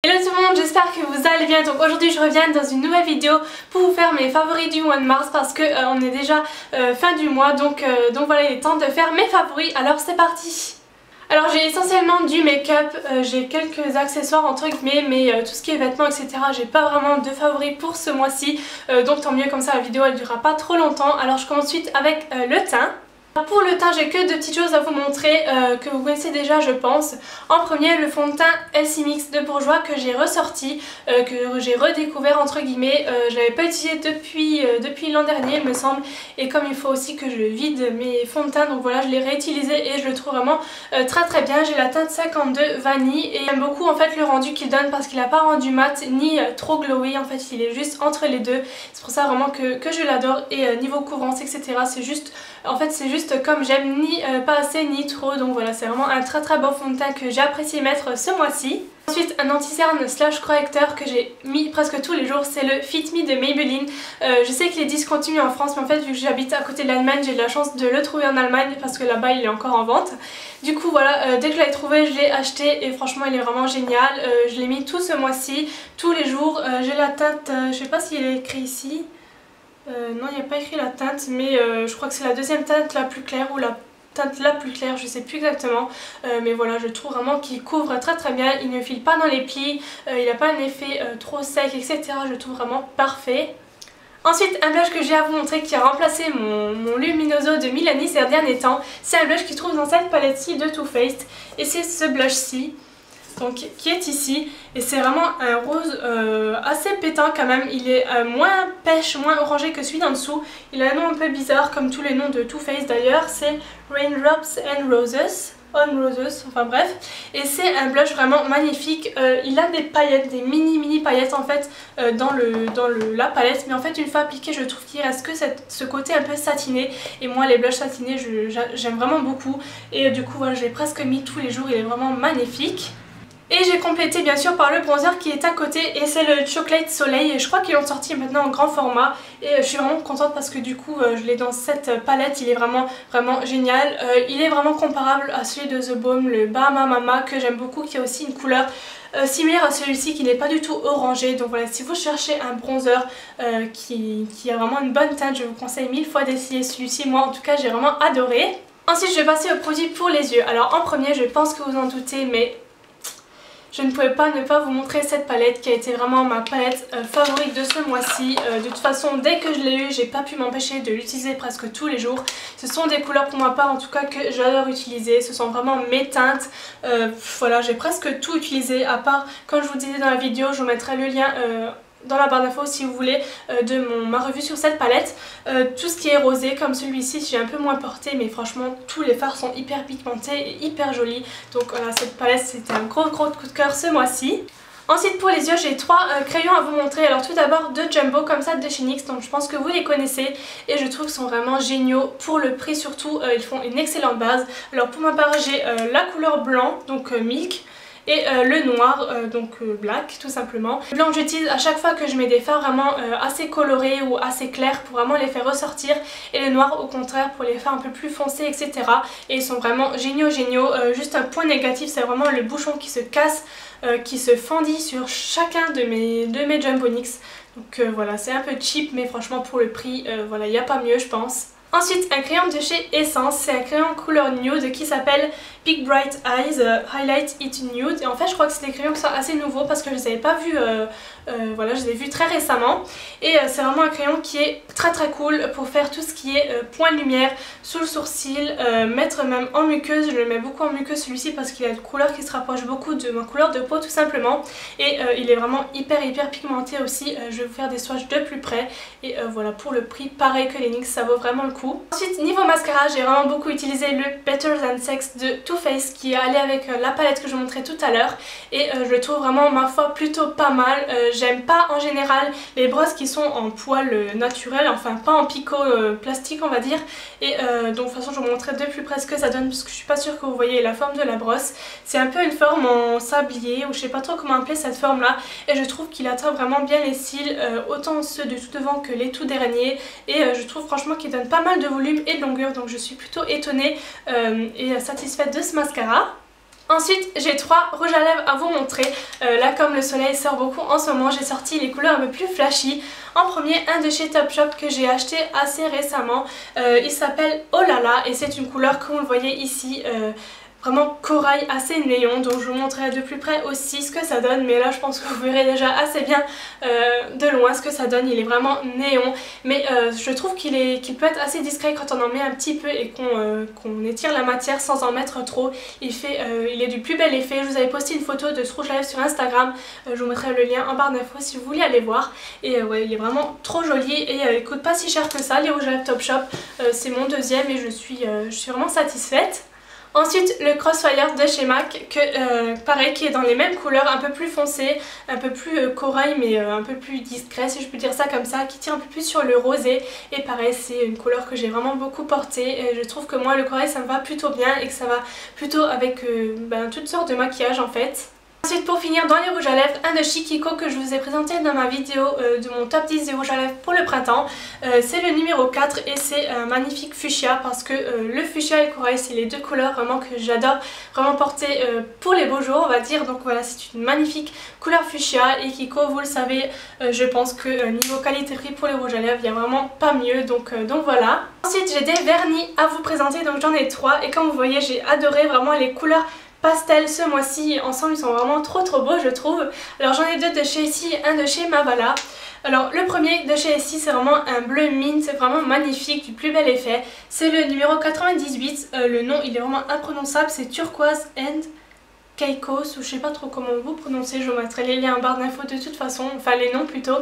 Hello tout le monde, j'espère que vous allez bien. Donc aujourd'hui je reviens dans une nouvelle vidéo pour vous faire mes favoris du mois de mars parce que on est déjà fin du mois, donc voilà, il est temps de faire mes favoris, alors c'est parti. Alors j'ai essentiellement du make-up, j'ai quelques accessoires entre guillemets, mais tout ce qui est vêtements etc, j'ai pas vraiment de favoris pour ce mois-ci, donc tant mieux, comme ça la vidéo elle durera pas trop longtemps. Alors je commence suite avec le teint. Pour le teint, j'ai que deux petites choses à vous montrer que vous connaissez déjà je pense. En premier, le fond de teint LC Mix de Bourjois que j'ai ressorti, que j'ai redécouvert entre guillemets. Je l'avais pas utilisé depuis l'an dernier il me semble, et comme il faut aussi que je vide mes fonds de teint, donc voilà, je l'ai réutilisé et je le trouve vraiment très bien. J'ai la teinte 52 vanille et j'aime beaucoup en fait le rendu qu'il donne parce qu'il n'a pas rendu mat ni trop glowy, en fait il est juste entre les deux. C'est pour ça vraiment que je l'adore, et niveau couvrance etc, c'est juste, en fait c'est juste comme j'aime, ni pas assez ni trop, donc voilà, c'est vraiment un très beau fond de teint que j'ai apprécié mettre ce mois-ci. Ensuite, un anti-cerne slash correcteur que j'ai mis presque tous les jours, c'est le Fit Me de Maybelline. Je sais qu'il est discontinué en France, mais en fait vu que j'habite à côté de l'Allemagne, j'ai de la chance de le trouver en Allemagne parce que là-bas il est encore en vente. Du coup voilà, dès que je l'ai trouvé, je l'ai acheté et franchement il est vraiment génial. Je l'ai mis tout ce mois-ci, tous les jours. J'ai la teinte, je sais pas s'il est écrit ici. Non, il n'y a pas écrit la teinte, mais je crois que c'est la deuxième teinte la plus claire ou la teinte la plus claire, je sais plus exactement, mais voilà, je trouve vraiment qu'il couvre très bien, il ne file pas dans les plis, il n'a pas un effet trop sec etc, je le trouve vraiment parfait. Ensuite, un blush que j'ai à vous montrer qui a remplacé mon Luminoso de Milani ces derniers temps, c'est un blush qui se trouve dans cette palette-ci de Too Faced, et c'est ce blush-ci. Donc, qui est ici, et c'est vraiment un rose assez pétant quand même. Il est moins pêche, moins orangé que celui d'en dessous. Il a un nom un peu bizarre comme tous les noms de Too Faced d'ailleurs, c'est Raindrops and Roses, On Roses, enfin bref, et c'est un blush vraiment magnifique. Il a des paillettes, des mini paillettes en fait dans la palette, mais en fait une fois appliqué je trouve qu'il reste que ce côté un peu satiné, et moi les blushs satinés j'aime vraiment beaucoup, et du coup voilà, je l'ai presque mis tous les jours, il est vraiment magnifique. Et j'ai complété bien sûr par le bronzer qui est à côté, et c'est le Chocolate Soleil, et je crois qu'ils l'ont sorti maintenant en grand format, et je suis vraiment contente parce que du coup je l'ai dans cette palette. Il est vraiment génial. Il est vraiment comparable à celui de The Balm, le Bahama Mama, que j'aime beaucoup, qui a aussi une couleur similaire à celui-ci, qui n'est pas du tout orangé. Donc voilà, si vous cherchez un bronzer qui a vraiment une bonne teinte, je vous conseille 1000 fois d'essayer celui-ci. Moi en tout cas j'ai vraiment adoré. Ensuite je vais passer au produit pour les yeux. Alors en premier, je pense que vous en doutez, mais je ne pouvais pas ne pas vous montrer cette palette qui a été vraiment ma palette favorite de ce mois-ci. De toute façon, dès que je l'ai eue, j'ai pas pu m'empêcher de l'utiliser presque tous les jours. Ce sont des couleurs pour ma part en tout cas que j'adore utiliser. Ce sont vraiment mes teintes. Voilà, j'ai presque tout utilisé, à part, comme je vous disais dans la vidéo, je vous mettrai le lien dans la barre d'infos si vous voulez de ma revue sur cette palette. Tout ce qui est rosé comme celui-ci j'ai un peu moins porté, mais franchement tous les fards sont hyper pigmentés et hyper jolis, donc voilà, cette palette c'était un gros coup de cœur ce mois-ci. Ensuite pour les yeux, j'ai trois crayons à vous montrer. Alors tout d'abord de Jumbo comme ça de chez NYX, donc je pense que vous les connaissez et je trouve qu'ils sont vraiment géniaux pour le prix surtout. Ils font une excellente base. Alors pour ma part j'ai la couleur blanc, donc Milk, et le noir, donc black tout simplement. Le blanc que j'utilise à chaque fois que je mets des fards vraiment assez colorés ou assez clairs pour vraiment les faire ressortir, et le noir au contraire pour les faire un peu plus foncés etc. Et ils sont vraiment géniaux. Juste un point négatif, c'est vraiment le bouchon qui se casse, qui se fendit sur chacun de mes Jumbo NYX. Donc voilà, c'est un peu cheap, mais franchement pour le prix, voilà, il n'y a pas mieux je pense. Ensuite un crayon de chez Essence, c'est un crayon couleur nude qui s'appelle Big Bright Eyes Highlight It Nude, et en fait je crois que c'est des crayons qui sont assez nouveaux parce que je les avais pas vus, voilà, je les ai vus très récemment, et c'est vraiment un crayon qui est très cool pour faire tout ce qui est point de lumière sous le sourcil, mettre même en muqueuse. Je le mets beaucoup en muqueuse celui-ci parce qu'il a une couleur qui se rapproche beaucoup de ma couleur de peau tout simplement, et il est vraiment hyper pigmenté aussi. Je vais vous faire des swatchs de plus près, et voilà, pour le prix pareil que les NYX, ça vaut vraiment le coup. Ensuite niveau mascara, j'ai vraiment beaucoup utilisé le Better Than Sex de Too Faced qui est allé avec la palette que je vous montrais tout à l'heure, et je le trouve vraiment ma foi plutôt pas mal. J'aime pas en général les brosses qui sont en poil naturel, enfin pas en picot plastique on va dire, et donc de toute façon je vous montrerai de plus près ce que ça donne parce que je suis pas sûre que vous voyez la forme de la brosse. C'est un peu une forme en sablier, ou je sais pas trop comment appeler cette forme là, et je trouve qu'il atteint vraiment bien les cils, autant ceux de tout devant que les tout derniers, et je trouve franchement qu'il donne pas mal de volume et de longueur, donc je suis plutôt étonnée et satisfaite de ce mascara. Ensuite j'ai 3 rouges à lèvres à vous montrer. Là comme le soleil sort beaucoup en ce moment, j'ai sorti les couleurs un peu plus flashy. En premier, un de chez Topshop que j'ai acheté assez récemment. Il s'appelle Oh là là et c'est une couleur comme vous le voyez ici. Vraiment corail assez néon, donc je vous montrerai de plus près aussi ce que ça donne, mais là je pense que vous verrez déjà assez bien de loin ce que ça donne. Il est vraiment néon, mais je trouve qu'il peut être assez discret quand on en met un petit peu et qu'on étire la matière sans en mettre trop. Il est du plus bel effet. Je vous avais posté une photo de ce rouge à lèvres sur Instagram, je vous mettrai le lien en barre d'infos si vous voulez aller voir. Et ouais, il est vraiment trop joli et il coûte pas si cher que ça, les rouges à lèvres Topshop. C'est mon deuxième et je suis vraiment satisfaite. Ensuite le Crossfire de chez MAC, pareil, qui est dans les mêmes couleurs, un peu plus foncé, un peu plus corail mais un peu plus discret si je peux dire ça comme ça, qui tire un peu plus sur le rosé. Et pareil, c'est une couleur que j'ai vraiment beaucoup portée et je trouve que moi le corail ça me va plutôt bien et que ça va plutôt avec toutes sortes de maquillage en fait. Ensuite pour finir dans les rouges à lèvres, un de chez Kiko que je vous ai présenté dans ma vidéo de mon top 10 des rouges à lèvres pour le printemps. C'est le numéro 4 et c'est un magnifique fuchsia parce que le fuchsia et le corail c'est les deux couleurs vraiment que j'adore vraiment porter pour les beaux jours on va dire. Donc voilà, c'est une magnifique couleur fuchsia et Kiko, vous le savez, je pense que niveau qualité-prix pour les rouges à lèvres il n'y a vraiment pas mieux, donc voilà. Ensuite j'ai des vernis à vous présenter, donc j'en ai 3 et comme vous voyez j'ai adoré vraiment les couleurs pastel ce mois-ci. Ensemble ils sont vraiment trop beaux je trouve. Alors j'en ai 2 de chez ici et un de chez Mavala. Alors le premier de chez ici c'est vraiment un bleu mine, c'est vraiment magnifique, du plus bel effet. C'est le numéro 98, le nom il est vraiment imprononçable, c'est Turquoise and Caicos ou je sais pas trop comment vous prononcez, je vous mettrai les liens en barre d'infos de toute façon, enfin les noms plutôt.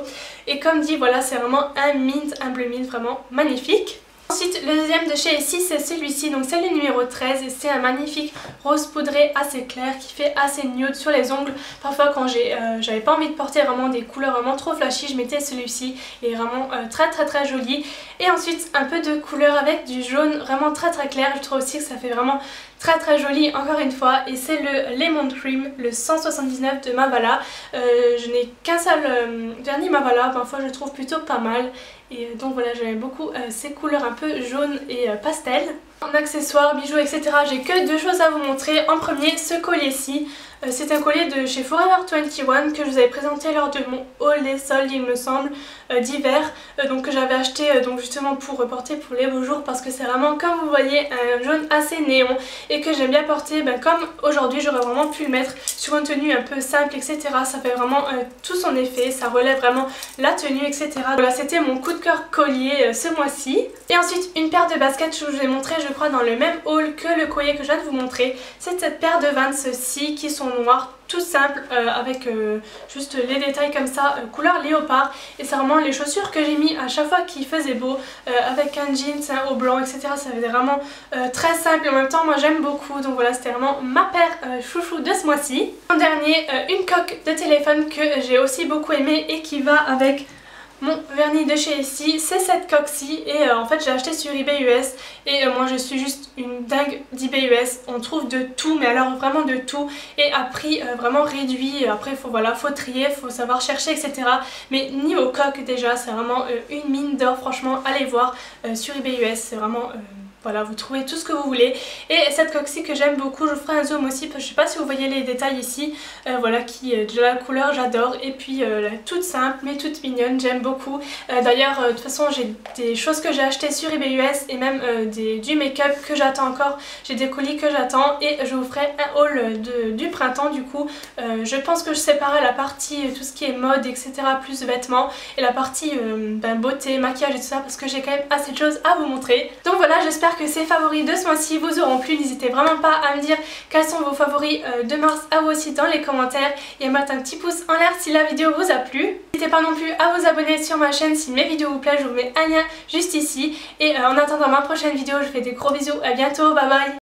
Et comme dit voilà, c'est vraiment un mint, un bleu mint vraiment magnifique. Ensuite le deuxième de chez ici c'est celui-ci, donc c'est le numéro 13 et c'est un magnifique rose poudré assez clair qui fait assez nude sur les ongles. Parfois quand j'avais pas envie de porter vraiment des couleurs vraiment trop flashy, je mettais celui-ci, il est vraiment très joli. Et ensuite un peu de couleur avec du jaune vraiment très clair, je trouve aussi que ça fait vraiment très joli encore une fois. Et c'est le Lemon Cream, le 179 de Mavala. Je n'ai qu'un seul vernis Mavala, parfois je trouve plutôt pas mal. Et donc voilà, j'aime beaucoup ces couleurs un peu jaune et pastel. En accessoires, bijoux, etc. j'ai que 2 choses à vous montrer. En premier, ce collier-ci. C'est un collier de chez Forever 21 que je vous avais présenté lors de mon haul des soldes il me semble d'hiver, donc que j'avais acheté donc justement pour porter pour les beaux jours parce que c'est vraiment comme vous voyez un jaune assez néon et que j'aime bien porter comme aujourd'hui. J'aurais vraiment pu le mettre sur une tenue un peu simple etc, ça fait vraiment tout son effet, ça relève vraiment la tenue etc. Voilà, c'était mon coup de cœur collier ce mois-ci. Et ensuite une paire de baskets que je vous ai montré je crois dans le même haul que le collier que je viens de vous montrer. C'est cette paire de Vans-ci qui sont noirs, tout simple avec juste les détails comme ça couleur léopard, et c'est vraiment les chaussures que j'ai mis à chaque fois qu'il faisait beau avec un jeans, un haut blanc etc. Ça fait vraiment très simple et en même temps moi j'aime beaucoup, donc voilà, c'était vraiment ma paire chouchou de ce mois-ci. En dernier, une coque de téléphone que j'ai aussi beaucoup aimé et qui va avec mon vernis de chez ici, c'est cette coque-ci et en fait j'ai acheté sur eBay US et moi je suis juste une dingue d'eBay US, on trouve de tout mais alors vraiment de tout et à prix vraiment réduit. Après faut trier, faut savoir chercher etc. Mais niveau coque déjà c'est vraiment une mine d'or, franchement allez voir sur eBay US, c'est vraiment... Voilà, vous trouvez tout ce que vous voulez. Et cette coque-ci que j'aime beaucoup, je vous ferai un zoom aussi, parce que je sais pas si vous voyez les détails ici. Voilà, de la couleur j'adore. Et puis toute simple mais toute mignonne, j'aime beaucoup. D'ailleurs, de toute façon j'ai des choses que j'ai achetées sur eBay US et même du make-up que j'attends encore. J'ai des colis que j'attends et je vous ferai un haul du printemps du coup. Je pense que je séparerai la partie tout ce qui est mode etc, plus vêtements, et la partie beauté, maquillage et tout ça, parce que j'ai quand même assez de choses à vous montrer. Donc voilà, j'espère que ces favoris de ce mois-ci vous auront plu. N'hésitez vraiment pas à me dire quels sont vos favoris de mars à vous aussi dans les commentaires et à mettre un petit pouce en l'air si la vidéo vous a plu. N'hésitez pas non plus à vous abonner sur ma chaîne si mes vidéos vous plaisent, je vous mets un lien juste ici. Et en attendant ma prochaine vidéo, je vous fais des gros bisous, à bientôt, bye bye.